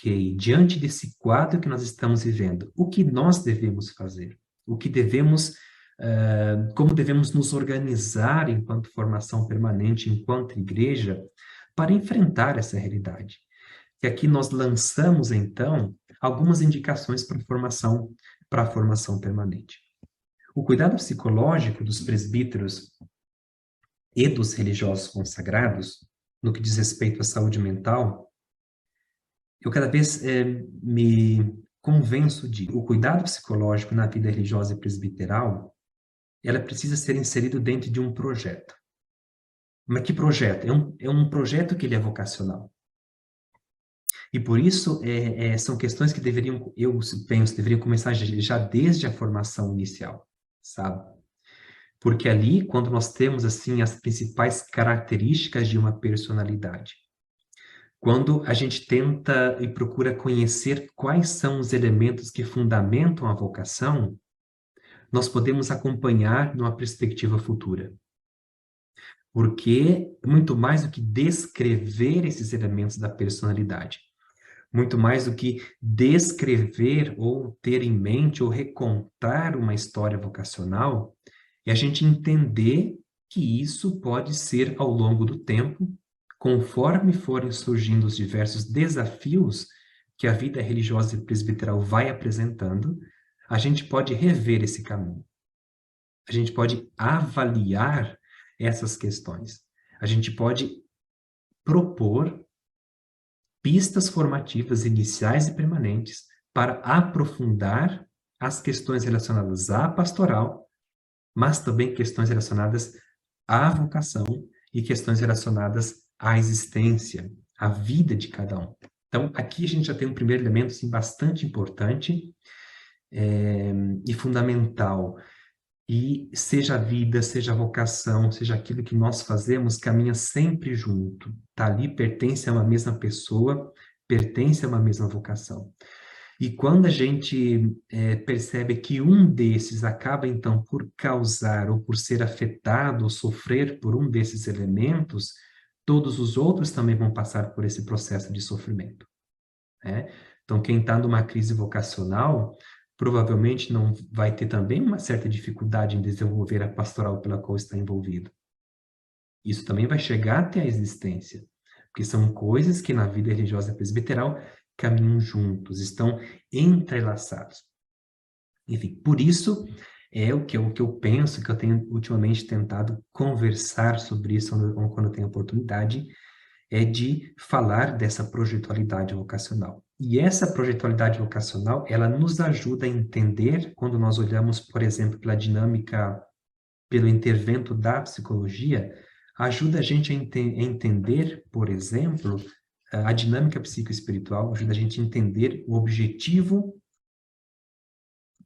ok, diante desse quadro que nós estamos vivendo, o que nós devemos fazer? O que devemos, como devemos nos organizar enquanto formação permanente, enquanto igreja, para enfrentar essa realidade? E aqui nós lançamos, então, algumas indicações para a formação permanente. O cuidado psicológico dos presbíteros e dos religiosos consagrados, no que diz respeito à saúde mental, eu cada vez me convenço de o cuidado psicológico na vida religiosa e presbiteral, ela precisa ser inserido dentro de um projeto. Mas que projeto? É um projeto que ele é vocacional. E por isso, são questões que deveriam, eu penso, deveriam começar já desde a formação inicial, sabe? Porque ali, quando nós temos, assim, as principais características de uma personalidade, quando a gente tenta e procura conhecer quais são os elementos que fundamentam a vocação, nós podemos acompanhar numa perspectiva futura. Porque muito mais do que descrever esses elementos da personalidade, muito mais do que descrever ou ter em mente ou recontar uma história vocacional, é a gente entender que isso pode ser ao longo do tempo, conforme forem surgindo os diversos desafios que a vida religiosa e presbiteral vai apresentando, a gente pode rever esse caminho. A gente pode avaliar essas questões. A gente pode propor pistas formativas iniciais e permanentes para aprofundar as questões relacionadas à pastoral, mas também questões relacionadas à vocação e questões relacionadas à existência, à vida de cada um. Então, aqui a gente já tem um primeiro elemento assim, bastante importante e fundamental. E seja a vida, seja a vocação, seja aquilo que nós fazemos, caminha sempre junto. Está ali, pertence a uma mesma pessoa, pertence a uma mesma vocação. E quando a gente percebe que um desses acaba, então, por causar ou por ser afetado ou sofrer por um desses elementos, todos os outros também vão passar por esse processo de sofrimento, né? Então, quem está numa crise vocacional, provavelmente não vai ter também uma certa dificuldade em desenvolver a pastoral pela qual está envolvido. Isso também vai chegar até a existência, porque são coisas que na vida religiosa presbiteral caminham juntos, estão entrelaçados. Enfim, por isso é o que eu penso, que eu tenho ultimamente tentado conversar sobre isso quando eu tenho oportunidade, é de falar dessa projetualidade vocacional. E essa projetualidade vocacional, ela nos ajuda a entender, quando nós olhamos, por exemplo, pela dinâmica, pelo intervento da psicologia, ajuda a gente a entender, por exemplo, a dinâmica psicoespiritual, ajuda a gente a entender o objetivo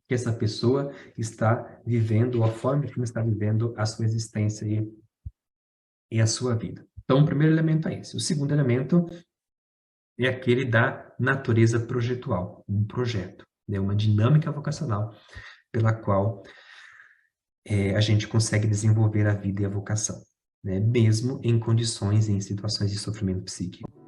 que essa pessoa está vivendo, ou a forma como está vivendo a sua existência e a sua vida. Então, o primeiro elemento é esse. O segundo elemento é aquele da natureza projetual, um projeto, né? Uma dinâmica vocacional pela qual a gente consegue desenvolver a vida e a vocação, né? Mesmo em condições, em situações de sofrimento psíquico.